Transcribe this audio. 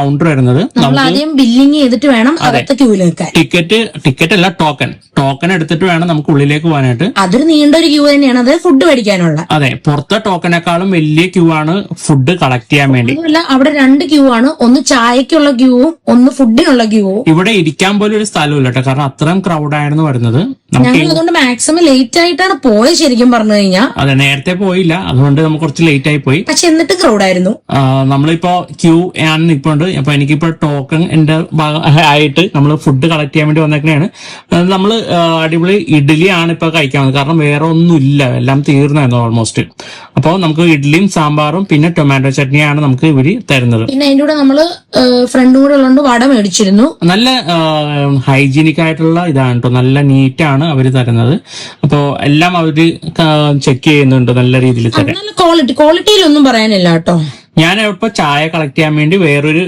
Counter വരുന്നത്. ആദ്യം billing ചെയ്തിട്ട് വേണം അകത്ത് ക്യൂവിൽ നിൽക്കാൻ. ടിക്കറ്റ് അല്ല, ടോക്കൺ എടുത്തിട്ട് വേണം നമുക്ക് ഉള്ളിലേക്ക് പോകാനായിട്ട്. അതൊരു നീണ്ട ഒരു ക്യൂ തന്നെയാണ്, അത് ഫുഡ് മേടിക്കാനുള്ള. അതെ, പുറത്തെ ടോക്കനേക്കാളും വലിയ ക്യൂ ആണ് ഫുഡ് കളക്ട് ചെയ്യാൻ വേണ്ടി. അതുമല്ല, അവിടെ 2 ക്യൂ ആണ്, ഒന്ന് ചായക്കുള്ള ക്യൂവും ഒന്ന് ഫുഡിനുള്ള ക്യൂവും. ഇവിടെ ഇരിക്കാൻ പോലും ഒരു സ്ഥലമില്ല കേട്ടോ, കാരണം അത്രയും ക്രൗഡായിരുന്നു വരുന്നത്. ഞങ്ങൾ അതുകൊണ്ട് മാക്സിമം ലേറ്റ് ആയിട്ടാണ് പോയത് ശരിക്കും പറഞ്ഞു കഴിഞ്ഞാൽ. അതെ, നേരത്തെ പോയില്ല, അതുകൊണ്ട് നമുക്ക് കുറച്ച് ലേറ്റ് ആയി പോയി. പക്ഷെ എന്നിട്ട് ക്രൗഡായിരുന്നു. നമ്മളിപ്പോ ക്യൂ ആണ് നിൽപ്പുണ്ട്. അപ്പൊ എനിക്കിപ്പോ ടോക്കൺ എന്റെ ആയിട്ട് നമ്മൾ ഫുഡ് കളക്ട് ചെയ്യാൻ വേണ്ടി വന്നേക്കണെയാണ്. നമ്മള് അടിപൊളി ഇഡ്ഡലിയാണ് ഇപ്പൊ കഴിക്കാൻ, കാരണം വേറെ ഒന്നും ഇല്ല, എല്ലാം തീർന്നായിരുന്നു ഓൾമോസ്റ്റ്. അപ്പോൾ നമുക്ക് ഇഡ്ഡലിയും സാമ്പാറും പിന്നെ ടൊമാറ്റോ ചട്നിയാണ് നമുക്ക് ഇവര് തരുന്നത്. പിന്നെ അതിന്റെ കൂടെ നമ്മള് ഫ്രണ്ടും കൂടെ ഉള്ളതുകൊണ്ട് വട മേടിച്ചിരുന്നു. നല്ല ഹൈജീനിക് ആയിട്ടുള്ള ഇതാണ് കേട്ടോ, നല്ല നീറ്റാണ് അവര് തരുന്നത്. അപ്പോ എല്ലാം അവര് ചെക്ക് ചെയ്യുന്നുണ്ട് നല്ല രീതിയിൽ തരാൻ. നല്ല ക്വാളിറ്റിയിലൊന്നും പറയാനില്ല കേട്ടോ. ഞാൻ ഇപ്പൊ ചായ കളക്ട് ചെയ്യാൻ വേണ്ടി വേറൊരു